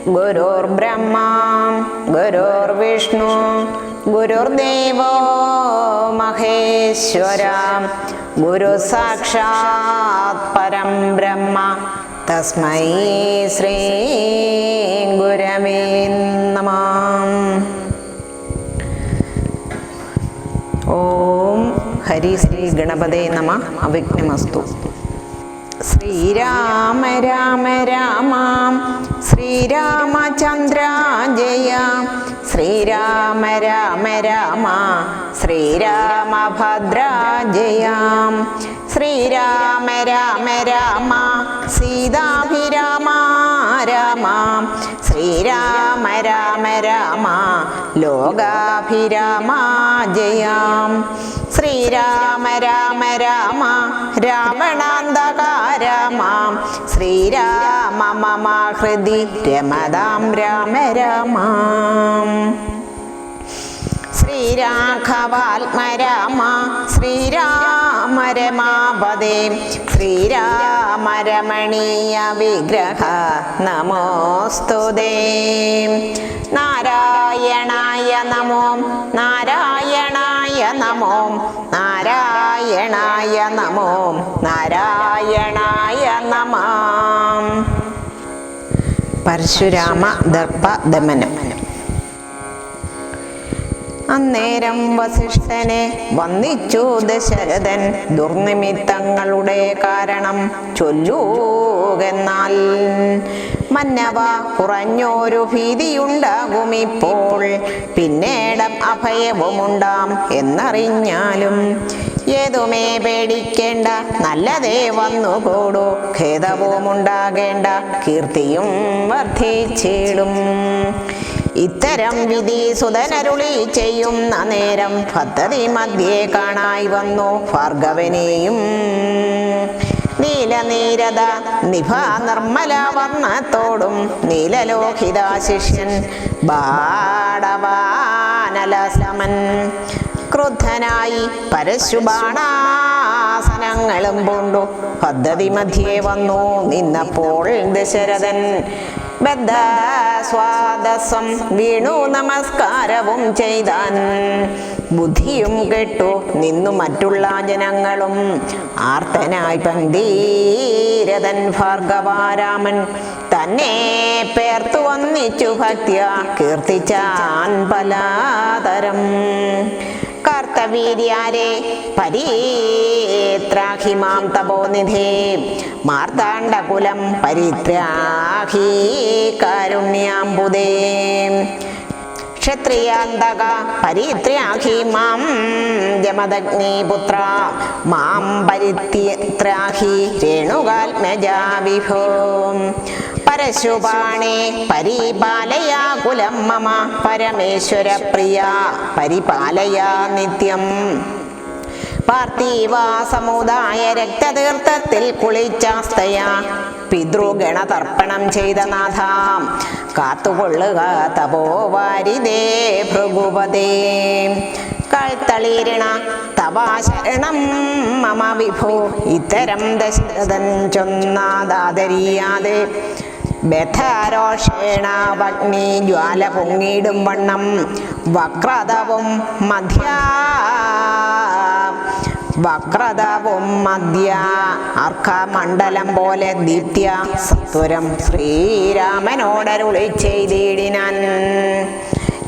ഗുരുർബ്രഹ്മാ ഗുരുർവിഷ്ണു ഗുരുർദേവോ മഹേശ്വര ഗുരു സാക്ഷാത് പരം ബ്രഹ്മ തസ്മൈ ശ്രീ ഗുരവേ നമഃ. ഓം ഹരി ശ്രീ ഗണപതേ നമഃ. അവിഘ്നമസ്തു. ശ്രീരാമ രാമ രാമ ശ്രീരാമചന്ദ്ര ജയ ശ്രീരാമ രാമ രാമ ശ്രീരാമഭദ്ര ജയ ശ്രീരാമ രാമ രാമ സീതാഭിരാമ രാമ ശ്രീരാമ രാമ രാമ ലോകാഭിരാമ ജയ ശ്രീരാമ രാമ രാമ രാവണാന്തക രാമ ശ്രീരാമ മമ ഹൃദി രമതാം രാമ രാമ ശ്രീരാഘവാത്മ രാമ ശ്രീരാമ രമാപദേ ശ്രീരാമ രമണീയ വിഗ്രഹ നമോസ്തുതേ. നാരായണായ നമോ നാരായണായ നമോ നാരായണായ നമോ നാരായണായ നമഃ. പരശുരാമ ദർപ്പ ദമനം. അന്നേരം വസിഷ്ഠനെ വന്ദിച്ചു ദശരഥൻ ദുർനിമിത്തങ്ങളുടെ കാരണം ചൊല്ലുകെന്നാൽ മന്നവ കുറഞ്ഞൊരു ഭീതിയുണ്ടാകുമിപ്പോൾ പിന്നീട് അഭയവുമുണ്ടാം എന്നറിഞ്ഞാലും ഏതുമേ പേടിക്കേണ്ട നല്ലതേ വന്നുകൂടൂ ഖേദവും ഉണ്ടാകേണ്ട കീർത്തിയും വർദ്ധിച്ചിടും. ഇത്തരം വിധി സുതനരുളി ചെയ്യുന്ന നേരം പദ്ധതി മധ്യേ കാണായി വന്നു ഭാർഗവനെയും നീലനീരത നിഭ നിർമ്മല വർണ്ണത്തോടും നീലലോഹിത ശിഷ്യൻ ബാടവാനലസമൻ ക്രുദ്ധനായി പരശുബാണാസനങ്ങളും പൂണ്ടു പദ്ധതി മധ്യേ വന്നു നിന്നപ്പോൾ ദശരഥൻ ബദ്ധസ്വാദസം വീണു നമസ്കാരവും ചെയ്താൻ. ബുദ്ധിയും കെട്ടു നിന്നു മറ്റുള്ള ജനങ്ങളും ആർത്തനായി പന്തീരഥൻ ഭാർഗവാരാമൻ തന്നെ പേർത്തു വന്നിച്ചു ഭക്ത്യ കീർത്തിച്ചാൻ പലതരം. കർത്തവീര്യാരെ പരീത്രാഹി മാം തപോനിധേ മാർത്താണ്ഡകുലം പരിത്രാഹി കാരുണ്യാംബുദേ ക്ഷത്രിയാന്തക പരിത്രാഹി മാം ജമദഗ്നിപുത്ര മാം പരിത്രാഹി രേണുകാത്മജാ വിഭോ പരശുപാണേ പരിപാലയ കുലം മമ പരമേശ്വര പ്രിയ പരിപാലയ നിത്യം. പാർത്ഥിവ സമുദായ രക്തതീർത്ഥത്തിൽ കുളിച്ചാസ്തയ പിതൃഗണതർപ്പണം ചെയ്ത നാഥ കാത്തുകൊള്ളുക തപോവാരിതേ ഭൃഗുപതേ. കൾത്തളീരണ തവാശരണം മമ വിഭോ ഇത്തരം ദശരഥൻ ചൊന്നാദാദരിയാതെ ബദ്ധരോഷേണ അഗ്നി ജ്വാല പൊങ്ങിടും വണ്ണം വക്രതവും മധ്യ അർക്കമണ്ഡലം പോലെ ദീപ്യ സത്വരം ശ്രീരാമനോടരുളി ചെയ്തിടിനാൻ.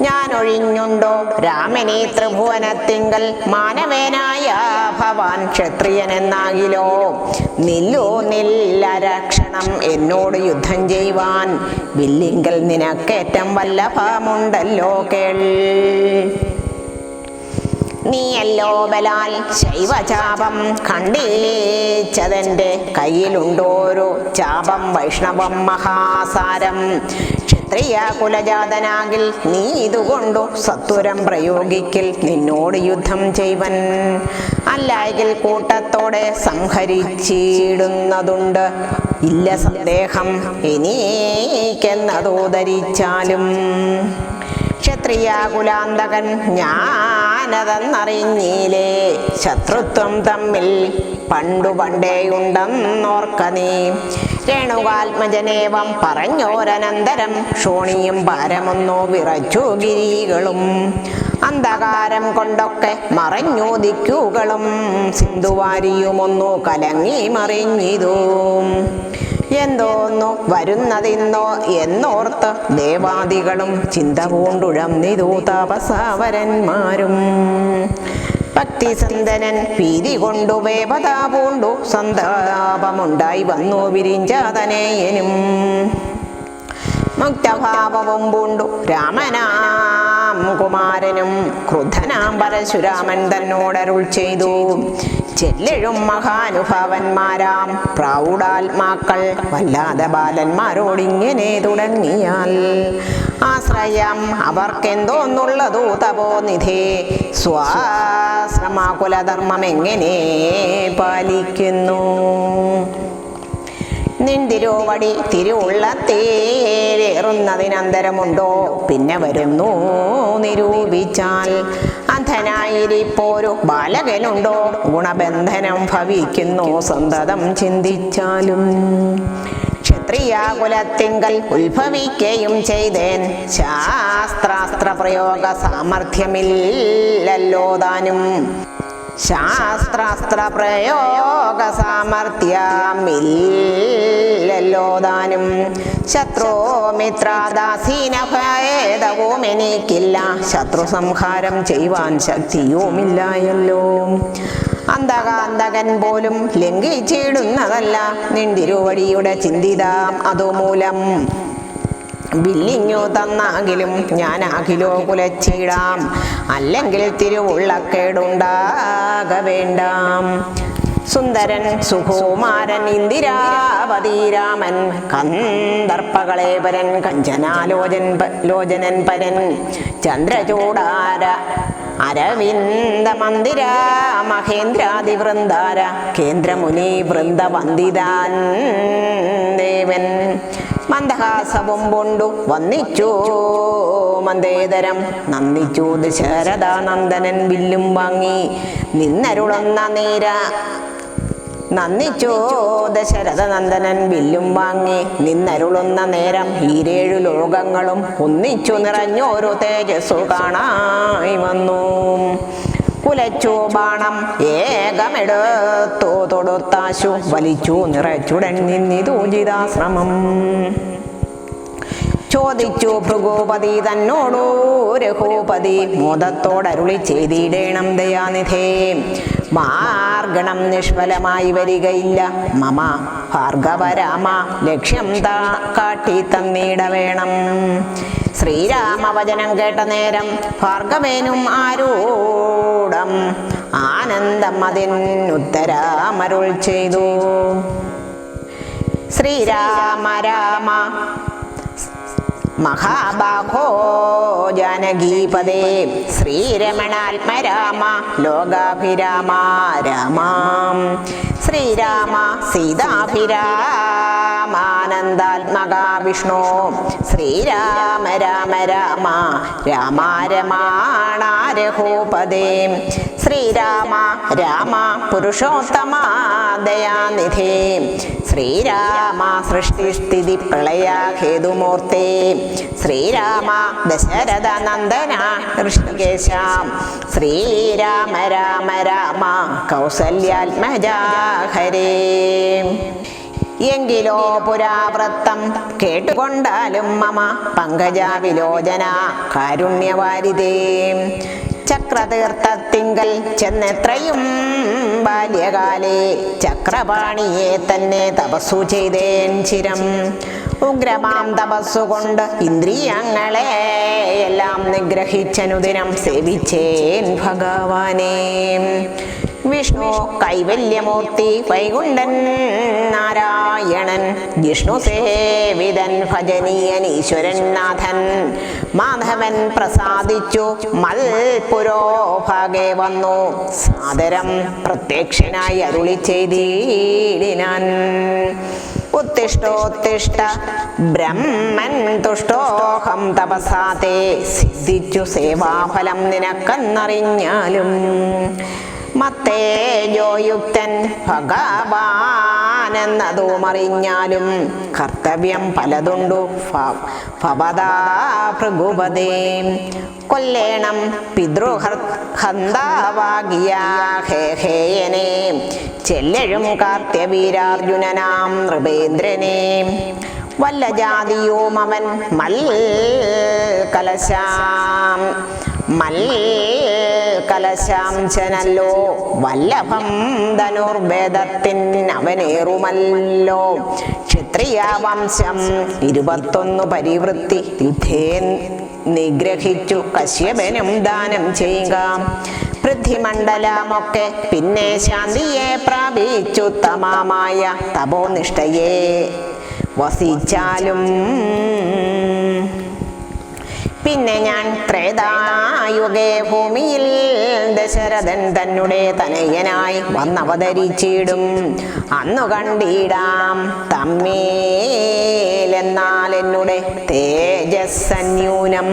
ഞാൻ ഒഴിഞ്ഞുണ്ടോ രാമനെ ത്രിഭുവനത്തിങ്കൽ മാനവേനായ ഭവാൻ ക്ഷത്രിയനെന്നാകിലോ നില്ലോ നില്ലരക്ഷണം എന്നോട് യുദ്ധം ചെയ്യുവാൻ വില്ലിങ്കൽ നിനക്കേറ്റം വല്ലഭമുണ്ടല്ലോ കേൾ. നീയല്ലോ ബലാൽ ശൈവചാപം ഖണ്ഡിച്ചതെൻ്റെ കയ്യിലുണ്ടോരു ചാപം വൈഷ്ണവം മഹാസാരം. ക്ഷത്രിയ കുലജാതനാകിൽ നീ ഇതുകൊണ്ടു സത്വരം പ്രയോഗിക്കിൽ നിന്നോട് യുദ്ധം ചെയ്വൻ. അല്ലായെങ്കിൽ കൂട്ടത്തോടെ സംഹരിച്ചിടുന്നതുണ്ട് ഇല്ല സന്ദേഹം എനിക്കെന്നതോ ധരിച്ചാലും. ക്ഷത്രിയ കുലാന്തകൻ ഞാൻ ഞാനതെന്നറിഞ്ഞീലേ. ശത്രുത്വം തമ്മിൽ പണ്ടു പണ്ടേയുണ്ടെന്നോർക്ക നീ. രേണുകാത്മജനേവം പറഞ്ഞോരനന്തരം ക്ഷോണിയും ഭാരമൊന്നു വിറച്ചു ഗിരികളും. അന്ധകാരം കൊണ്ടൊക്കെ മറഞ്ഞു ദിക്കുകളും സിന്ധുവാരിയുമൊന്നു കലങ്ങി മറിഞ്ഞിതു. എന്തോന്നു വരുന്നതിന്നോ എന്നോർത്ത് ദേവാദികളും ചിന്ത പൂണ്ടുഴന്നിതു താപസവരന്മാരും. ഭക്തിസന്ധനൻ ഭീതി കൊണ്ടു വേപത പൂണ്ടു സന്താപമുണ്ടായി വന്നു വിരിഞ്ചാതനേയനും. മുക്തഭാവവും പൂണ്ടു രാമനാം കുമാരനും ക്രുദ്ധനാം പരശുരാമൻ തന്നോടരുൾ ചെയ്തു. ചെല്ലെഴും മഹാനുഭാവന്മാരാം പ്രൗഢാത്മാക്കൾ വല്ലാതെ ബാലന്മാരോടിങ്ങനെ തുടങ്ങിയാൽ ആശ്രയം അവർക്കെന്തോന്നുള്ളതു തപോനിധേ. സ്വാശ്രമാകുലധർമ്മം എങ്ങനെ പാലിക്കുന്നു. നിന്തിരുവടി തിരുവുള്ളത്തേറുന്നതിനന്തരമുണ്ടോ പിന്നെ വരുന്നു നിരൂപിച്ചാൽ. അന്ധനായിരിപ്പോരു ബാലകനുണ്ടോ ഗുണബന്ധനം ഭവിക്കുന്നു സന്തതം ചിന്തിച്ചാലും. ക്ഷത്രിയാകുലത്തിങ്കൽ ഉത്ഭവിക്കുകയും ചെയ്തേൻ ശാസ്ത്രാസ്ത്ര പ്രയോഗ സാമർഥ്യമില്ലല്ലോ താനും. ശാസ്ത്രാസ്ത്ര പ്രയോഗ സാമർഥ്യമില്ലല്ലോ താനും. ശത്രുമിത്രാദാസീന ഭേദവും എനിക്കില്ല. ശത്രു സംഹാരം ചെയ്യുവാൻ ശക്തിയുമില്ലായല്ലോ. അന്തകാന്തകൻ പോലും ലംഘിച്ചിടുന്നതല്ല നിന്തിരുവടിയുടെ ചിന്തിതാം അതുമൂലം. വില്ലിഞ്ഞു തന്നാകിലും ഞാനാകിലോ കുലച്ചിടാം. അല്ലെങ്കിൽ തിരുവുള്ളക്കേടുണ്ടാക വേണ്ടാം. സുന്ദരൻ സുകുമാരൻ ഇന്ദിരാപതി രാമൻ കന്ദർപ്പകളേപരൻ കഞ്ചനാലോചനൻ പരൻ ചന്ദ്രചൂടാര അരവിന്ദ മന്ദിര മഹേന്ദ്രാദിവൃന്ദാര കേന്ദ്രമുനി വൃന്ദവന്ദിതാൻ ദേവൻ. മന്ദഹാസവും കൊണ്ടു വന്നിച്ചു മന്ദേതരം നന്ദിച്ചു ദശരഥാനന്ദനൻ വില്ലും വാങ്ങി നിന്നരുളുന്ന നേര. നന്ദിച്ചു ദശരഥനന്ദനൻ വില്ലും വാങ്ങി നിന്നരുളുന്ന നേരം ഈരേഴു ലോകങ്ങളും ഒന്നിച്ചു നിറഞ്ഞോരു തേജസ്സു കാണായി വന്നു. കുലച്ചു ബാണം ഏകമെടുത്തു തൊടുത്താശു വലിച്ചു നിറച്ചുടൻ നിന്നിതു ജിതാശ്രമം. ചോദിച്ചു ഭൃഗുപതി തന്നോടു രഘുപതി മോദത്തോടരുളി ചെയ്തിടേണം ദയാനിധേ. മാർഗണം നിഷ്ഫലമായി വരികയില്ല മമ ഭാർഗവരാമ ലക്ഷ്യം കാട്ടി തന്നിട വേണം. ശ്രീരാമവചനം കേട്ട നേരം ഭാർഗവേനും ആരൂഢം ആനന്ദം അതിനുത്തരാമരുൾ ചെയ്തു. ശ്രീരാമ രാമ മഹാബാഹോ ജാനകീപദേ ശ്രീരമണാത്മരാമ ലോകാഭിരാമ രാമാം. ശ്രീരാമ സീതാഭിരാമാനന്ദാത്മക വിഷ്ണു ശ്രീരാമ രാമ രാമ രാമ രമാണ രഘുപദേ. ശ്രീരാമ രാമ പുരുഷോത്തമ ദയാനിധേ. ശ്രീരാമ സൃഷ്ടിസ്ഥിതി പ്രളയ ഹേതുമൂർത്തേ. ശ്രീരാമ ദശരഥ നന്ദന ഋഷികേശ. ശ്രീരാമ രാമ രാമ കൗസല്യാത്മജാ ഹരേ. എങ്കിലോ പുരാവൃത്തം കേട്ടുകൊണ്ടാലും മമ പങ്കജാവിലോചന കാരുണ്യവാരിതേ. ചക്രതീർത്ഥത്തിങ്കൽ ചെന്നെത്രയും ബാല്യകാലേ ചക്രപാണിയെ തന്നെ തപസ്സു ചെയ്തേൻ ചിരം. ഉഗ്രമാം തപസ്സുകൊണ്ട് ഇന്ദ്രിയങ്ങളെ എല്ലാം നിഗ്രഹിച്ചനുദിനം സേവിച്ചേൻ ഭഗവാനേ. വിഷ്ണു കൈവല്യമൂർത്തി വൈകുണ്ഠൻ നാരായണൻ ജിഷ്ണു സേവിതൻ ഭജനീയൻ ഈശ്വരൻ നാഥൻ. മാധവൻ പ്രസാദിച്ചു മൽപുരോഭാഗെ വന്നു സാദരം പ്രത്യക്ഷനായി അരുളി ചെയ്തിടിനാൻ. ഉത്തിഷ്ടോത്തിഷ്ട ബ്രഹ്മൻ തുഷ്ടോഹം തപസാതേ സിദ്ധിച്ചു സേവാഫലം നിനക്കെന്നറിഞ്ഞാലും മത്തേജോയുക്തൻ ഭഗവാനെന്നതും അറിഞ്ഞാലും കർത്തവ്യം പലതുണ്ടു ഭവതാ ഭൃഗുപതേ കൊല്ലേണം പിതൃഹന്താവാകിയാഹേഹേയനെ ചെല്ലഴും കാർത്യവീരാർജുനനാം നൃപേന്ദ്രനെ വല്ല ജാതിയോം അവൻ മൽകലശാംശനല്ലോ വല്ലഭം ധനുർവേദത്തിൻ അവനേറുമല്ലോ ക്ഷത്രിയ വംശം 21 പരിവൃത്തി യുദ്ധേ നിഗ്രഹിച്ചു കശ്യപനും ദാനം ചെയ്യുക പൃഥ്വിമണ്ഡലമൊക്കെ പിന്നെ ശാന്തിയെ പ്രാപിച്ചു തമാമായ തപോനിഷ്ഠയെ വസിച്ചാലും പിന്നെ ഞാൻ ത്രേതായുഗേ ഭൂമിയിൽ ദശരഥൻ തന്നെ തനയനായി വന്നവതരിച്ചിടും അന്നു കണ്ടിടാം തമ്മേലെന്നാൽ എന്നുടെ തേജസ്സന്യൂനം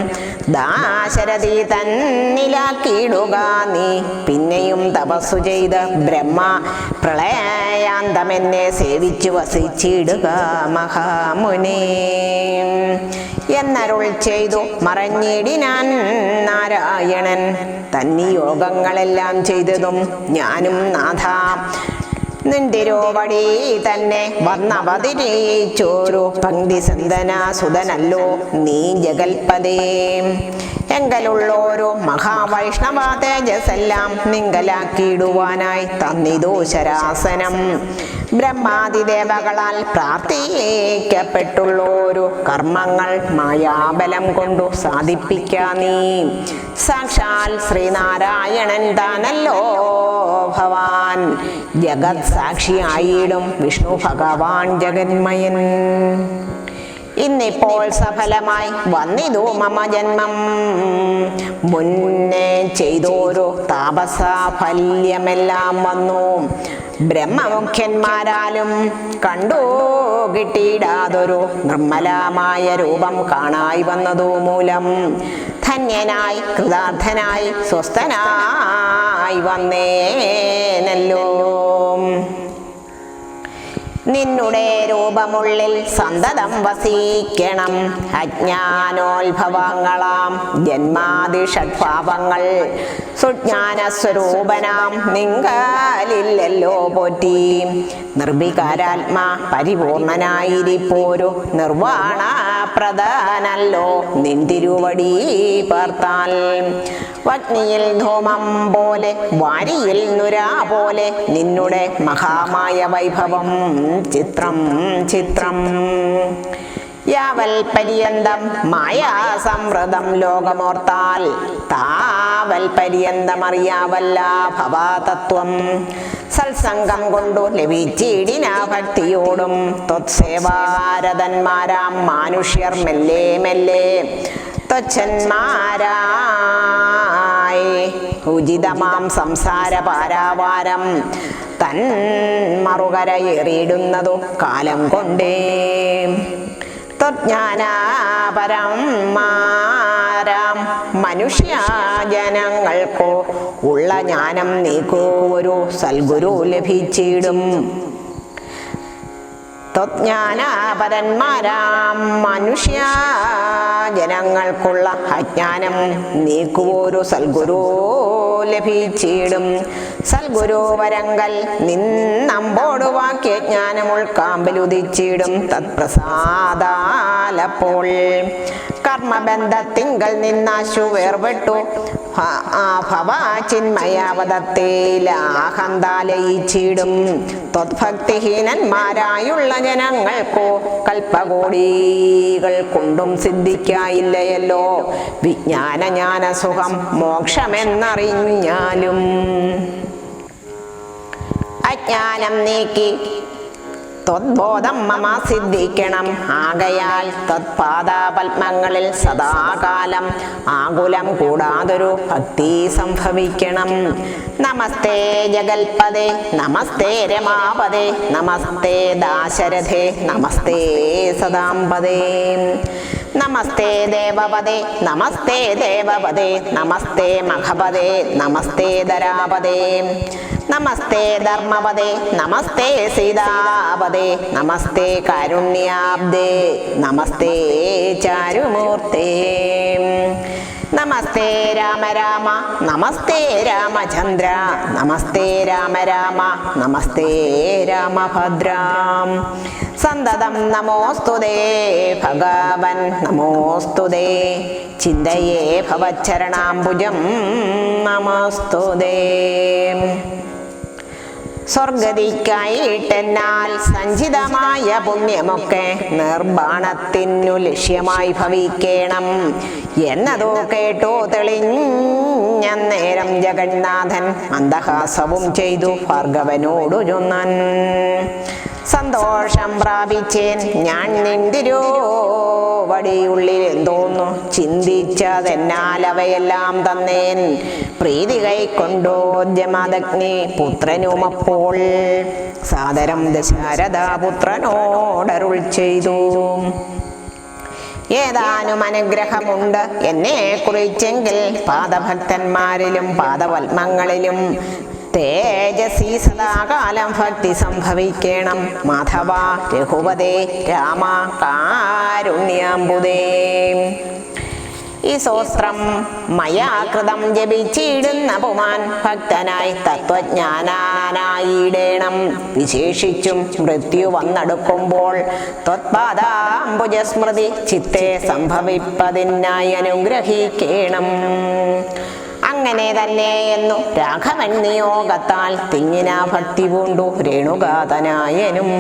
ദാശരഥി തന്നിലാക്കിയിടുക നീ പിന്നെയും തപസ്സു ചെയ്ത് ബ്രഹ്മ പ്രളയാന്തമെന്നെ സേവിച്ചു വസിച്ചിടുക മഹാമുനേ എന്നരുൾ ചെയ്തു മറഞ്ഞിടിനാൻ നാരായണൻ തന്നിയോഗങ്ങളെല്ലാം ചെയ്തതും ഞാനും നാഥ നിന്തിരോവടി തന്നെ വന്നവതിരിച്ചോരു പങ്ക്തി സന്തനാസുതനല്ലോ നീ ജഗൽപദേ എങ്കലുള്ളോരോ മഹാവൈഷ്ണവ തേജസ്സെല്ലാം നിങ്കലാക്കിയിടുവാനായി തന്നിതോ ശരാസനം ബ്രഹ്മാതിദേവകളാൽ പ്രാർത്ഥിക്കപ്പെട്ടുള്ളോരു കർമ്മങ്ങൾ മായാബലം കൊണ്ടു സാധിപ്പിക്കാ നീ സാക്ഷാൽ ശ്രീനാരായണൻ താനല്ലോ ഭവാൻ ജഗത് സാക്ഷിയായിടും വിഷ്ണു ഭഗവാൻ ജഗന്മയൻ ഇന്നിപ്പോൾ സഫലമായി വന്നിതു മമ ജന്മം മുന്നേ ചെയ്തോരു താപസാഫല്യമെല്ലാം വന്നു ബ്രഹ്മമുഖ്യന്മാരാലും കണ്ടു കിട്ടിയിടാതൊരു നിർമ്മലമായ രൂപം കാണായി വന്നതു മൂലം ധന്യനായി കൃതാർത്ഥനായി സ്വസ്ഥനായി വന്നേനല്ലോ നിന്നുടെ രൂപമുള്ളിൽ സന്തതം വസിക്കണം അജ്ഞാനോത്ഭവങ്ങളാം ജന്മാതിഷഡ്ഭാവങ്ങൾ സുജ്ഞാനസ്വരൂപനാം നിങ്കലില്ലല്ലോ പോറ്റി നിർവികാരാത്മാ പരിപൂർണനായിരിപ്പോരു നിർവാണ പ്രധാനല്ലോ നിന്തിരുവടി പാർത്താൽ വഗ്നിയിൽ ധൂമം പോലെ വാരിയിൽ നുരാ പോലെ നിന്നുടെ മഹാമായ വൈഭവം ചിത്രം ചിത്രം യാവൽ പര്യന്തം മായാ സംവൃതം ലോകമോർത്താൽ താവൽ പര്യന്തമറിയാവല്ല ഭവാതത്വം സത്സംഗം കൊണ്ടു ലഭിച്ചിടിന ഭക്തിയോടും ത്വത്സേവാരതന്മാരാം മാനുഷ്യർ മെല്ലെ മെല്ലെ ത്വച്ഛന്മാരായി ഉചിതമാം സംസാര പാരാവാരം തൻ മറുകരയേറിയിടുന്നതു കാലം കൊണ്ടേ ജ്ഞാനപരമാരാം മനുഷ്യജനങ്ങൾക്കോ ഉള്ള ജ്ഞാനം നീക്കോ ഒരു സൽഗുരു ലഭിച്ചിടും ജ്ഞാനപരന്മാരാം മനുഷ്യ ജനങ്ങൾക്കുള്ള അജ്ഞാനം നീക്കുവോരു സൽഗുരു ലഭിച്ചിടും സൽഗുരു വരങ്കൽ നിന്നമ്പോട് വാക്യജ്ഞാനം ഉൾക്കാമ്പിലുദിച്ചിടും തത്പ്രസാദാലപ്പോൾ കർമ്മബന്ധത്തിങ്കൽ നിന്നാശു വേർപെട്ടു ഭവാചിന്മയാവതത്തേലാഹന്താലയിച്ചിടും ത്വത്ഭക്തിഹീനന്മാരായുള്ള ജനങ്ങൾക്കോ കൽപ്പകോടികൾ കൊണ്ടും സിദ്ധിക്കായില്ലയല്ലോ വിജ്ഞാനജ്ഞാനസുഖം മോക്ഷമെന്നറിഞ്ഞാലും അജ്ഞാനം നീക്കി ത്വദ്ബോധം മമ സിദ്ധിക്കണം. ആകയാൽ തത്പാദപത്മങ്ങളിൽ സദാകാലം ആകുലം കൂടാതൊരു ഭക്തി സംഭവിക്കണം. നമസ്തേ ജഗൽപദേ നമസ്തേ രമാപദേ നമസ്തേ ദാശരഥേ നമസ്തേ സദാംപദേ നമസ്തേ ദേവപദേ നമസ്തേ ദേവപദേ നമസ്തേ മഖപദേ നമസ്തേ ധരാപദേ നമസ്തേ ധർമ്മപദേ നമസ്തേ സീതാപദേ നമസ്തേ കാരുണ്യാബ്ദേ നമസ്തേ ചാരുമൂർത്തേ നമസ്തേ രാമ രാമ നമസ്തേ രാമചന്ദ്ര നമസ്തേ രാമ രാമ നമസ്തേ രാമഭദ്ര സന്തതം നമോസ്തുതേ ഭഗവൻ നമോസ്തുതേ ചിന്തയേ ഭവച്ചരണാംബുജം നമസ്തുതേ. സ്വർഗതിക്കായിട്ടെന്നാൽ സഞ്ചിതമായ പുണ്യമൊക്കെ നിർബാണത്തിനു ലക്ഷ്യമായി ഭവിക്കണം എന്നതോ കേട്ടോ തെളിഞ്ഞന്നേരം ജഗന്നാഥൻ മന്ദഹാസവും ചെയ്തു ഭാർഗവനോടു ചൊന്നാൻ. സന്തോഷം പ്രാപിച്ചേൻ ഞാൻ നിന്തിരോ വടിയുള്ളിൽ എന്തോന്നു ചിന്തിച്ചതെന്നാൽ അവയെല്ലാം തന്നേൻ. പ്രീതി കൈക്കൊണ്ടോദ്യമദഗ്നി പുത്രനുമപ്പോൾ സാദരം ദശരഥപുത്രനോടരുൾ ചെയ്തു. ഏതാനും അനുഗ്രഹമുണ്ട് എന്നെ കുറിച്ചെങ്കിൽ പാദഭക്തന്മാരിലും പാദപത്മങ്ങളിലും തേജസി സദാകാലം ഭക്തി സംഭവിക്കണം. മാധവ രഘുപതേ രാമ കാരുണ്യാംബുദേ. ഈ സ്തോത്രം മയാകൃതം ജപിച്ചിടുന്ന പുമാൻ ഭക്തനായി തത്വജ്ഞാനായിടേണം. വിശേഷിച്ചും മൃത്യു വന്നെടുക്കുമ്പോൾ ത്വത്പാദാംബുജസ്മൃതി ചിത്തെ സംഭവിപ്പതിനായി അനുഗ്രഹിക്കണം. അങ്ങനെ തന്നെ എന്നു രാഘവൻ നിയോഗത്താൽ തിങ്ങിന ഭക്തി പൂണ്ടു രേണുകാതനായനും.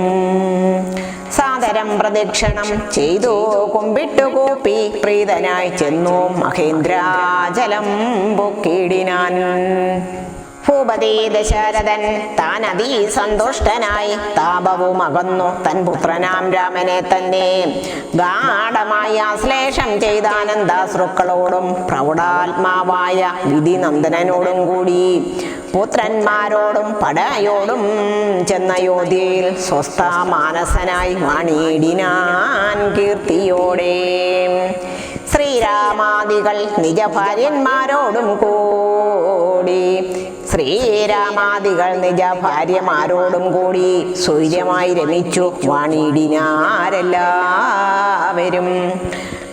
സാദരം പ്രദക്ഷിണം ചെയ്തു കുമ്പിട്ടുകൂപ്പി പ്രീതനായി ചെന്നു മഹേന്ദ്രാചലം പൊക്കിടിനാൻ. ഭൂപതി ദശരഥൻ താൻ അതിസന്തുഷ്ടനായി താപവും അകന്നു തൻ പുത്രനാം രാമനെ തന്നെ ഗാഢമായ ആശ്ലേഷം ചെയ്ത ആനന്ദാശ്രുക്കളോടും പ്രൗഢാത്മാവായ വിധിനന്ദനോടും കൂടി പുത്രന്മാരോടും പടയോടും ചെന്ന അയോധ്യയിൽ സ്വസ്ഥമാനസനായി വാണിയിടിനാൻ കീർത്തിയോടെ. ശ്രീരാമാദികൾ നിജഭാര്യന്മാരോടും കൂടി നിജഭാര്യമാരോടും കൂടി സൂര്യമായി രമിച്ചു വാണിയിടിനാരെല്ലാവരും.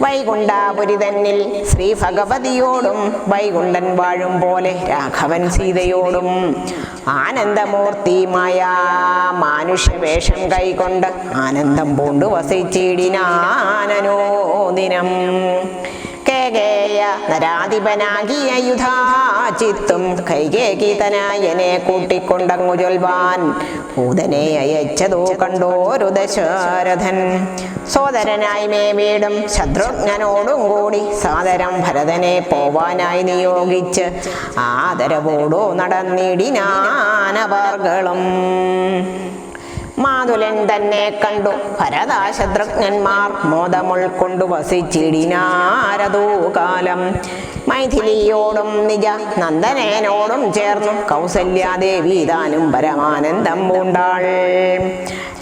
വൈകുണ്ഠാപുരി തന്നിൽ ശ്രീ ഭഗവതിയോടും വൈകുണ്ഠൻ വാഴും പോലെ രാഘവൻ സീതയോടും ആനന്ദമൂർത്തിമായ മാനുഷ്യവേഷം കൈകൊണ്ട് ആനന്ദം പൂണ്ടു വസിച്ചിടിനാനനോദിനം. കേകേയ നരാധിപനാകിയ യുധാചിത്തും കൈകേകിതനായനെ കൂട്ടിക്കൊണ്ടങ്ങു ചൊൽവാൻ ഭൂതനെ അയച്ചതോ കണ്ടോരു ദശരഥൻ. സോദരനായി മേവീടും ശത്രുഘ്നനോടും കൂടി സാദരം ഭരതനെ പോവാനായി നിയോഗിച്ച് ആദരവോടോ നടന്നിടിനാനവർകളും. മാതുലൻ തന്നെ കണ്ടു ഭരതാശത്രുഘ്നന്മാർ മോദമുൾക്കൊണ്ടു വസിച്ചിടിനാരതോ കാലം. മൈഥിലിയോടും നിജ നന്ദനോടും ചേർന്നു കൗസല്യാദേവി താനും പരമാനന്ദം പൂണ്ടാൾ.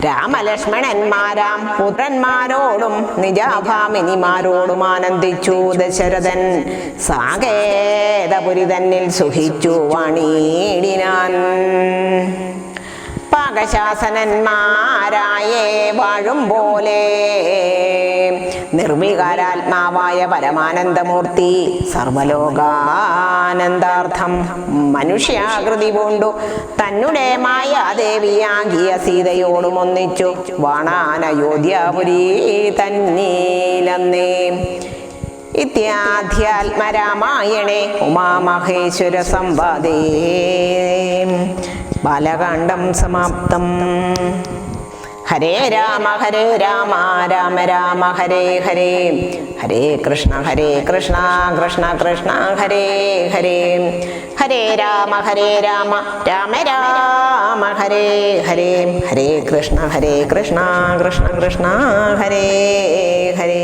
രാമലക്ഷ്മണന്മാരാം പുത്രന്മാരോടും നിജാഭാമിനിമാരോടും ആനന്ദിച്ചു ദശരഥൻ. സാകേതപുരി തന്നിൽ സുഖിച്ചു വാണിയിടിനാൻ. പാകശാസനന്മാരായേ വാഴും പോലെ നിർവികാരാത്മാവായ പരമാനന്ദമൂർത്തി സർവലോകാനന്ദാർത്ഥം മനുഷ്യാകൃതി പൂണ്ടു തന്നെ മായാദേവിയാകിയ സീതയോടും ഒന്നിച്ചു വാണാനയോധ്യാപുരി തന്നീലന്നേ. ഇത്യാധ്യാത്മരാമായണേ ഉമാമഹേശ്വര സംവാദേ ബാലകാണ്ഡം സമാപ്തം. ഹരേ രാമ രാമ രാമ ഹരേ ഹരേ, ഹരേ കൃഷ്ണ കൃഷ്ണ കൃഷ്ണ ഹരേ ഹരേ, ഹരേ രാമ രാമ രാമ ഹരേ ഹരേ, ഹരേ കൃഷ്ണ കൃഷ്ണ കൃഷ്ണ ഹരേ ഹരേ.